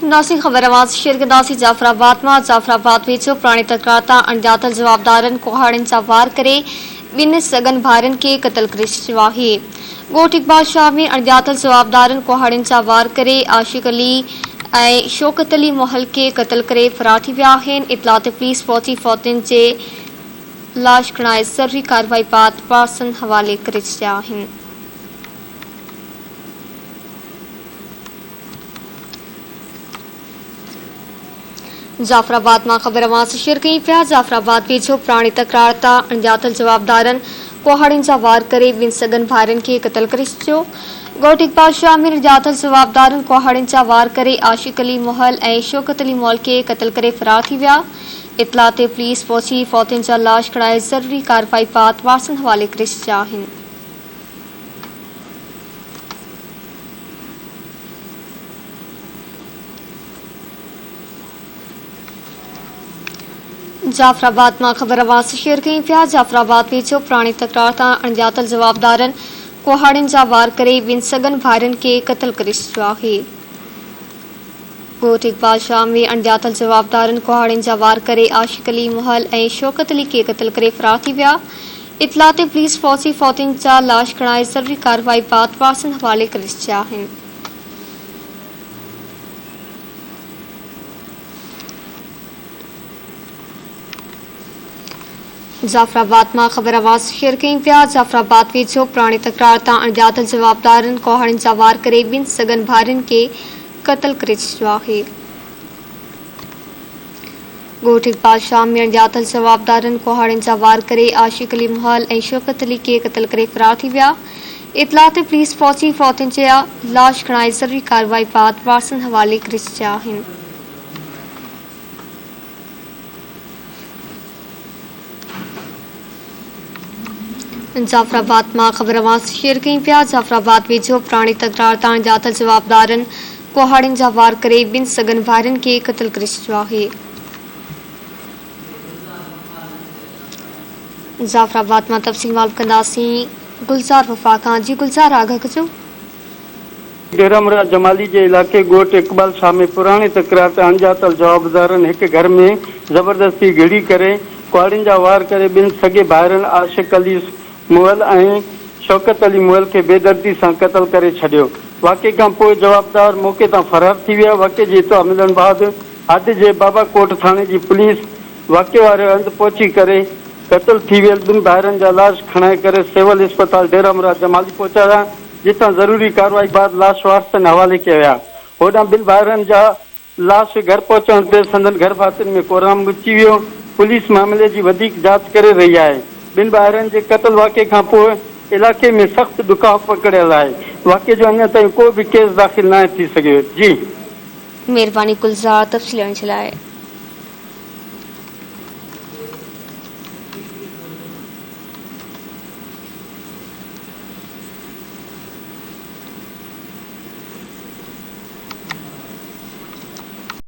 नासी ख़बर आवाज़ शेर कंदासी जाफराबाद में जाफराबाद वेझो पुराणी तकरार तां अणॼातल जवाबदारनि कुहाड़ियुनि सां वार करे ॿिनि सगन भाइरनि खे क़तल करे छॾियो आहे। ॻोठ इकबाल शाह में अणॼातल जवाबदारनि कुहाड़ियुनि सां वार करे आशिक अली ऐं शौकत अली मोहल खे क़तल करे फरार थी विया आहिनि। इतला ते पुलिस पहुची फौतियुनि जे लाश खणाए ज़रूरी कार्रवाई बाद वारसनि हवाले करे छॾिया आहिनि। जाफराबाद में ख़बर आवाज़ शेयर कई पिया। जाफराबाद वेझो पुराणी तकरार तां अणॼातल जवाबदारनि कुहाड़ियुनि सां वार करे ॿिनि सगन भाइरनि खे क़तल करे छॾियो। ॻोठ इकबाल शाह में अणॼातल जवाबदारनि कुहाड़ियुनि सां वार करे आशिक अली मोहल ऐं शौकत अली मोहल खे क़तल करे फरार थी विया। इतला ते पुलिस पहुची फौतियुनि जा लाश खणाए ज़रूरी कार्रवाई बाद वारसनि हवाले करे छॾिया आहिनि। जाफराबाद में ख़बर आवाज़ शेयर कई पिया। जाफराबाद वेझो पुराणी तकरार तां अणॼातल जवाबदारनि कुहाड़ियुनि सां वार करे ॿिनि सगन भाइरनि खे क़तल करे छॾियो आहे। ॻोठ इकबाल शाह में अणॼातल जवाबदारनि कुहाड़ियुनि सां वार करे आशिक अली मोहल ऐं शौकत अली खे क़तल करे फरार थी विया। इतला ते पुलिस पहुची फौतियुनि जा लाश खणाए ज़रूरी कार्रवाई बाद वारसनि हवाले करे छॾिया आहिनि। जाफराबाद में ख़बर आवाज़ शेयर कई पिया। जाफराबाद वेझो पुराणी तकरार तां अणॼातल जवाबदारनि कुहाड़ियुनि सां वार करे ॿिनि सगन भाइरनि खे क़तल करे छॾियो आहे। ॻोठ इकबाल शाह में अणॼातल जवाबदारनि कुहाड़ियुनि सां वार करे आशिक अली मोहल ऐं शौकत अली खे क़तल करे फरार थी विया। इतला ते पुलिस पहुची फौतियुनि जा लाश खणाए ज़रूरी कार्रवाई बाद वारसनि हवाले करे छॾिया आहिनि। जाफराबाद में ख़बर आवाज़ शेयर कई पिया। जाफराबाद वेझो पुराणी तकरार तां अणॼातल जवाबदारनि कुहाड़ियुनि सां वार करे ॿिनि सगन भाइरनि खे क़तल करे छॾियो आहे। जाफराबाद में तफ़सील मालूम कंदासीं गुलज़ार वफ़ा खां। जी गुलज़ार, आगाह कजो। डेरामुरा जमाली के इलाके ॻोठ इकबाल शाह में पुराणी तकरार ते अणॼातल जवाबदारनि एक घर में जबरदस्ती घिड़ी करे कुहाड़ियुनि जा वार करे ॿिनि सगे भाइरनि आशिक अली मोहल ऐं शौकत अली मोहल के बेदर्दी से कतल करे छॾियो। वाक़े खां पोइ जवाबदार मौके तां फरार थी विया। वाक़े जी इतला मिलण बाद हादे जे बाबाकोट थाने की पुलिस वाक़े वारे हंधि पहुची करे कतल थी वियल ॿिनि भाइरनि जा लाश खणाए करे सिविल अस्पताल डेरामुरा जमाली पहुचाया, जितां ज़रूरी कार्रवाई बाद लाश वारसनि हवाले कया विया। होॾां ॿिनि भाइरनि जा लाश घर पहुचण ते संदन घर भातियुनि में कोराम अची वियो। पुलिस मामले की वधीक जांच करे रही है। ॿिनि भाइरनि जे क़तल वाक़े खां पोइ इलाके में सख़्त ॾुकाव पकड़ियल है। वाक़े जो अञा ताईं को भी केस दाख़िल न थी सघियो। जी मेहरबानी गुलज़ार, तफ़सील ॾियण जे लाइ।